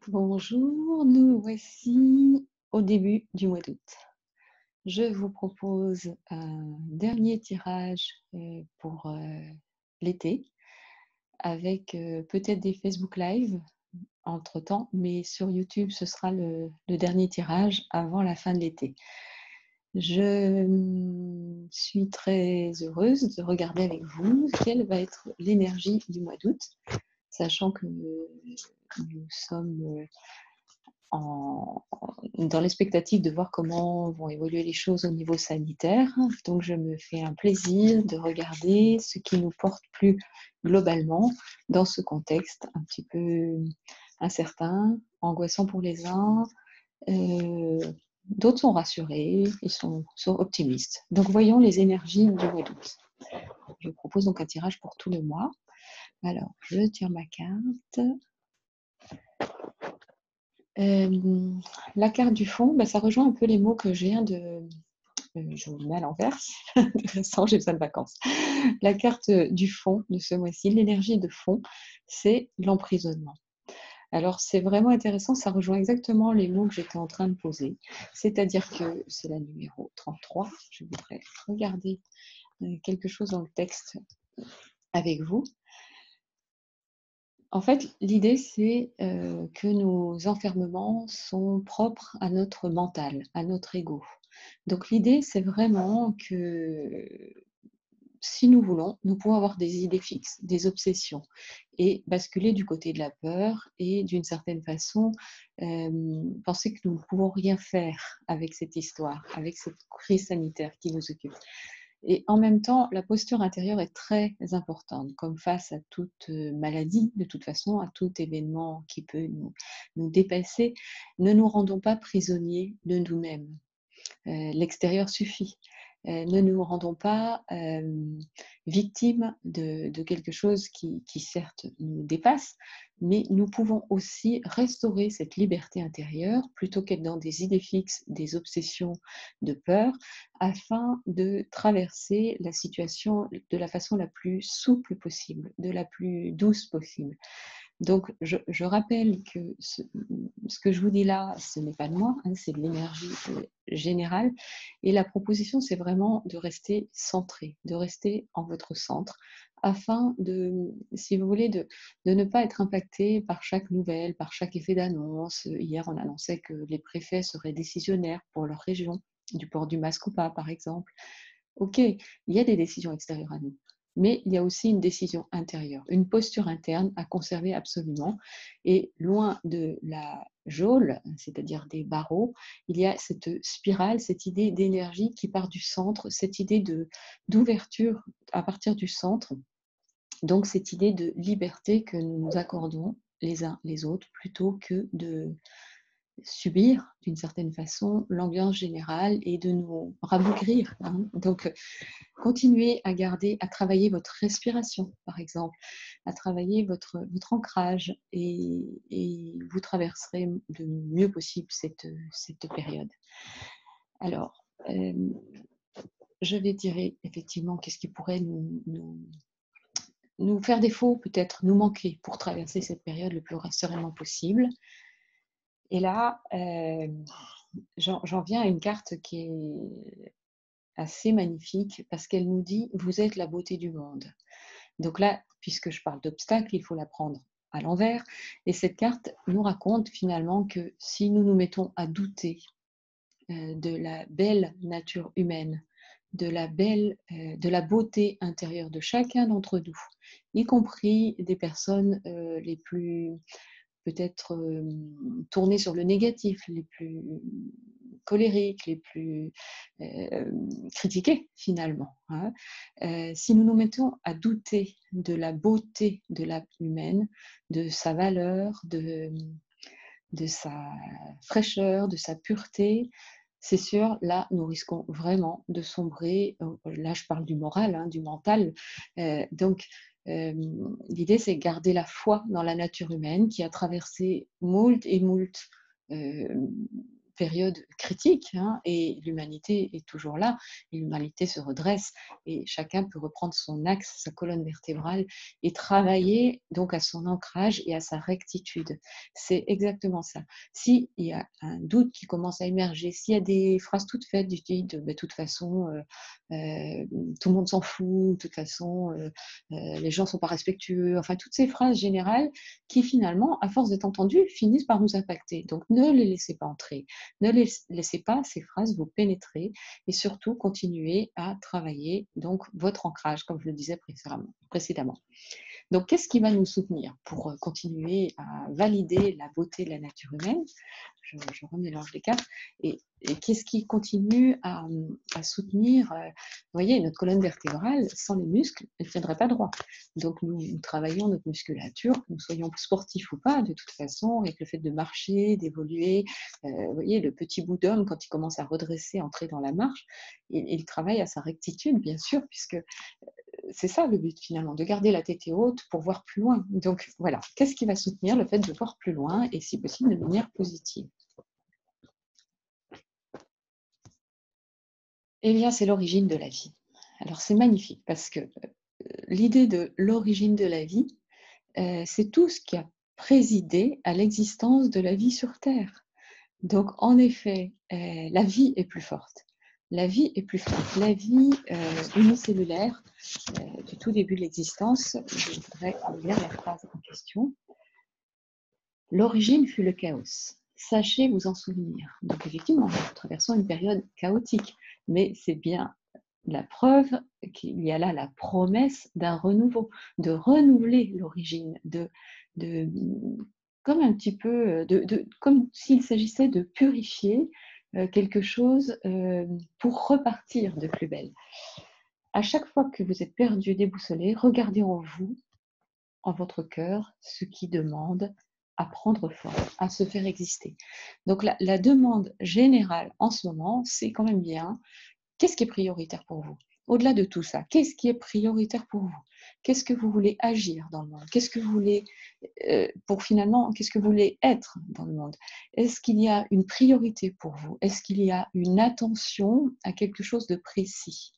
Bonjour, nous voici au début du mois d'août. Je vous propose un dernier tirage pour l'été avec peut-être des Facebook Live entre-temps, mais sur YouTube, ce sera le dernier tirage avant la fin de l'été. Je suis très heureuse de regarder avec vous quelle va être l'énergie du mois d'août, sachant que nous sommes dans l'expectative de voir comment vont évoluer les choses au niveau sanitaire. Donc, je me fais un plaisir de regarder ce qui nous porte plus globalement dans ce contexte un petit peu incertain, angoissant pour les uns. D'autres sont rassurés, ils sont optimistes. Donc, voyons les énergies du mois d'août. Je propose donc un tirage pour tout le mois. Alors, je tire ma carte. La carte du fond, ça rejoint un peu les mots que je viens de je vous le mets à l'envers, de toute façon j'ai besoin de vacances. La carte du fond de ce mois-ci, l'énergie de fond, c'est l'emprisonnement. Alors c'est vraiment intéressant, ça rejoint exactement les mots que j'étais en train de poser. C'est-à-dire que c'est la numéro 33. Je voudrais regarder quelque chose dans le texte avec vous. En fait, l'idée, c'est que nos enfermements sont propres à notre mental, à notre ego. Donc l'idée, c'est vraiment que si nous voulons, nous pouvons avoir des idées fixes, des obsessions et basculer du côté de la peur et d'une certaine façon, penser que nous ne pouvons rien faire avec cette histoire, avec cette crise sanitaire qui nous occupe. Et en même temps, la posture intérieure est très importante, comme face à toute maladie, de toute façon, à tout événement qui peut nous dépasser. Ne nous rendons pas prisonniers de nous-mêmes. L'extérieur suffit. Ne nous rendons pas victimes de quelque chose qui certes nous dépasse, mais nous pouvons aussi restaurer cette liberté intérieure plutôt qu'être dans des idées fixes, des obsessions de peur, afin de traverser la situation de la façon la plus souple possible, de la plus douce possible. Donc, je rappelle que ce que je vous dis là, ce n'est pas de moi, hein, c'est de l'énergie générale. Et la proposition, c'est vraiment de rester centré, de rester en votre centre, afin de, si vous voulez, de ne pas être impacté par chaque nouvelle, par chaque effet d'annonce. Hier, on annonçait que les préfets seraient décisionnaires pour leur région, du port du masque ou pas, par exemple. OK, il y a des décisions extérieures à nous, mais il y a aussi une décision intérieure, une posture interne à conserver absolument. Et loin de la geôle, c'est-à-dire des barreaux, il y a cette spirale, cette idée d'énergie qui part du centre, cette idée d'ouverture à partir du centre, donc cette idée de liberté que nous nous accordons les uns les autres plutôt que de subir d'une certaine façon l'ambiance générale et de nous rabougrir, hein. Donc, continuez à garder, à travailler votre respiration, par exemple, à travailler votre ancrage et vous traverserez le mieux possible cette période. Alors, je vais tirer effectivement qu'est-ce qui pourrait nous faire défaut, peut-être nous manquer pour traverser cette période le plus sereinement possible. Et là, j'en viens à une carte qui est assez magnifique parce qu'elle nous dit: «Vous êtes la beauté du monde». Donc là, puisque je parle d'obstacles, il faut la prendre à l'envers. Et cette carte nous raconte finalement que si nous nous mettons à douter de la belle nature humaine, de la beauté intérieure de chacun d'entre nous, y compris des personnes les plus peut-être tournées sur le négatif, les plus colériques, les plus critiquées finalement, hein. Si nous nous mettons à douter de la beauté de l'âme humaine, de sa valeur, de sa fraîcheur, de sa pureté, c'est sûr, là, nous risquons vraiment de sombrer. Là, je parle du moral, hein, du mental. Donc, l'idée, c'est garder la foi dans la nature humaine qui a traversé moult et moult euh, période critique, hein, et l'humanité est toujours là, et l'humanité se redresse, et chacun peut reprendre son axe, sa colonne vertébrale, et travailler donc à son ancrage et à sa rectitude. C'est exactement ça. S'il y a un doute qui commence à émerger, s'il y a des phrases toutes faites du style de «de toute façon, tout le monde s'en fout, de toute façon, les gens ne sont pas respectueux», enfin toutes ces phrases générales qui finalement, à force d'être entendues, finissent par nous impacter. Donc ne les laissez pas entrer, ne laissez pas ces phrases vous pénétrer, et surtout continuez à travailler donc votre ancrage, comme je le disais précédemment. Donc, qu'est-ce qui va nous soutenir pour continuer à valider la beauté de la nature humaine? Je remélange les cartes. Et qu'est-ce qui continue à soutenir, vous voyez, notre colonne vertébrale, sans les muscles, elle ne tiendrait pas droit. Donc, nous travaillons notre musculature, que nous soyons sportifs ou pas, de toute façon, avec le fait de marcher, d'évoluer. Vous voyez, le petit bout d'homme, quand il commence à redresser, entrer dans la marche, il travaille à sa rectitude, bien sûr, puisque c'est ça le but finalement, de garder la tête haute pour voir plus loin. Donc voilà, qu'est-ce qui va soutenir le fait de voir plus loin, et si possible de manière positive? Eh bien, c'est l'origine de la vie. Alors c'est magnifique parce que l'idée de l'origine de la vie, c'est tout ce qui a présidé à l'existence de la vie sur Terre. Donc en effet, la vie est plus forte. La vie est plus forte. La vie unicellulaire du tout début de l'existence, je voudrais lire la phrase en question. L'origine fut le chaos. Sachez vous en souvenir. Donc effectivement, nous traversons une période chaotique, mais c'est bien la preuve qu'il y a là la promesse d'un renouveau, de renouveler l'origine, de comme un petit peu, comme s'il s'agissait de purifier quelque chose pour repartir de plus belle. À chaque fois que vous êtes perdu, déboussolé, regardez en vous, en votre cœur, ce qui demande à prendre forme, à se faire exister. Donc la demande générale en ce moment, c'est quand même bien, qu'est-ce qui est prioritaire pour vous? Au-delà de tout ça, qu'est-ce qui est prioritaire pour vous? Qu'est-ce que vous voulez agir dans le monde? Qu'est-ce que vous voulez, qu'est-ce que vous voulez être dans le monde? Est-ce qu'il y a une priorité pour vous? Est-ce qu'il y a une attention à quelque chose de précis?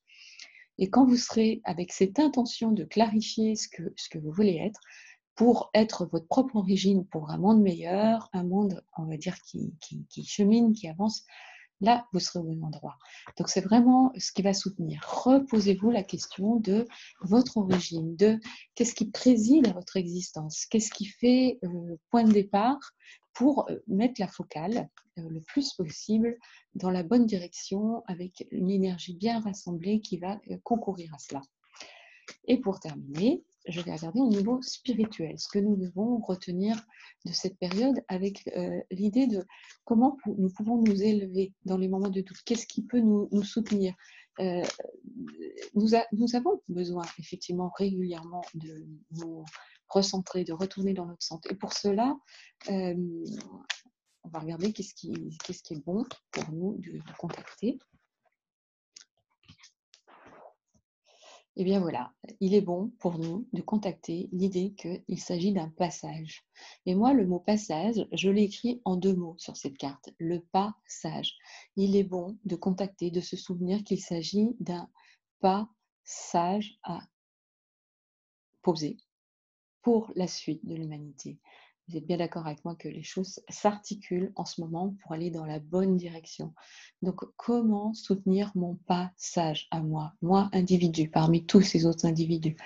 Et quand vous serez avec cette intention de clarifier ce que vous voulez être, pour être votre propre origine, pour un monde meilleur, un monde, on va dire, qui chemine, qui avance, là, vous serez au même endroit. Donc, c'est vraiment ce qui va soutenir. Reposez-vous la question de votre origine, de qu'est-ce qui préside à votre existence, qu'est-ce qui fait point de départ pour mettre la focale le plus possible dans la bonne direction, avec une énergie bien rassemblée qui va concourir à cela. Et pour terminer, je vais regarder au niveau spirituel, ce que nous devons retenir de cette période, avec l'idée de comment nous pouvons nous élever dans les moments de doute. Qu'est-ce qui peut nous soutenir? Nous avons besoin effectivement régulièrement de nous recentrer, de retourner dans notre centre. Et pour cela, on va regarder qu'est-ce qui est bon pour nous de contacter. Eh bien voilà, il est bon pour nous de contacter l'idée qu'il s'agit d'un passage. Et moi, le mot passage, je l'ai écrit en 2 mots sur cette carte, le passage. Il est bon de contacter, de se souvenir qu'il s'agit d'un passage à poser pour la suite de l'humanité. Vous êtes bien d'accord avec moi que les choses s'articulent en ce moment pour aller dans la bonne direction. Donc, comment soutenir mon passage à moi, moi individu, parmi tous ces autres individus?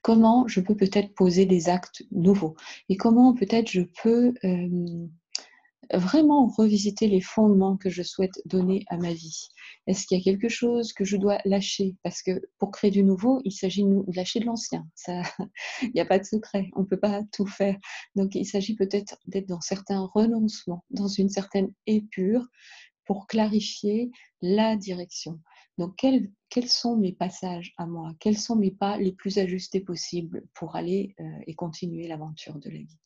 Comment je peux peut-être poser des actes nouveaux? Et comment peut-être je peux vraiment revisiter les fondements que je souhaite donner à ma vie? Est-ce qu'il y a quelque chose que je dois lâcher? Parce que pour créer du nouveau, il s'agit de lâcher de l'ancien. Ça, il n'y a pas de secret, on ne peut pas tout faire. Donc il s'agit peut-être d'être dans certains renoncements, dans une certaine épure, pour clarifier la direction. Donc quels sont mes passages à moi? Quels sont mes pas les plus ajustés possibles pour aller et continuer l'aventure de la vie?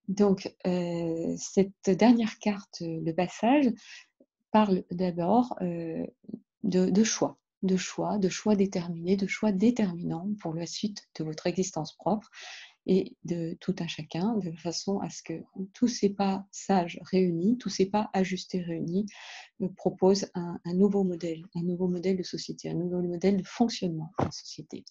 Donc, cette dernière carte, le passage, parle d'abord de choix, de choix déterminés, de choix déterminants pour la suite de votre existence propre. et de tout un chacun, de façon à ce que tous ces pas sages réunis, tous ces pas ajustés réunis, me proposent un nouveau modèle de société, un nouveau modèle de fonctionnement en société.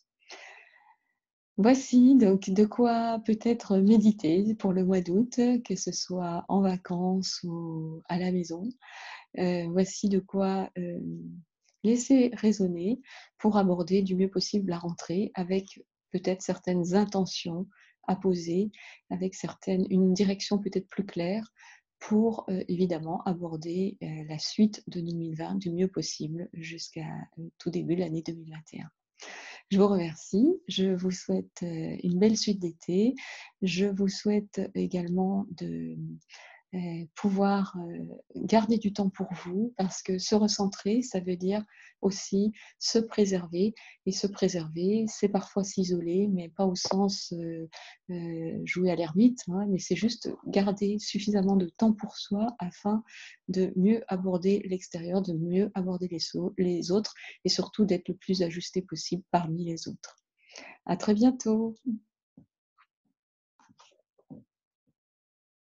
Voici donc de quoi peut-être méditer pour le mois d'août, que ce soit en vacances ou à la maison. Voici de quoi, laisser résonner pour aborder du mieux possible la rentrée avec peut-être certaines intentions à poser, avec une direction peut-être plus claire pour, évidemment aborder, la suite de 2020 du mieux possible jusqu'à, tout début de l'année 2021. Je vous remercie, je vous souhaite, une belle suite d'été. Je vous souhaite également de pouvoir garder du temps pour vous, parce que se recentrer, ça veut dire aussi se préserver. Et se préserver, c'est parfois s'isoler, mais pas au sens jouer à l'ermite, hein, mais c'est juste garder suffisamment de temps pour soi afin de mieux aborder l'extérieur, de mieux aborder les autres et surtout d'être le plus ajusté possible parmi les autres. À très bientôt.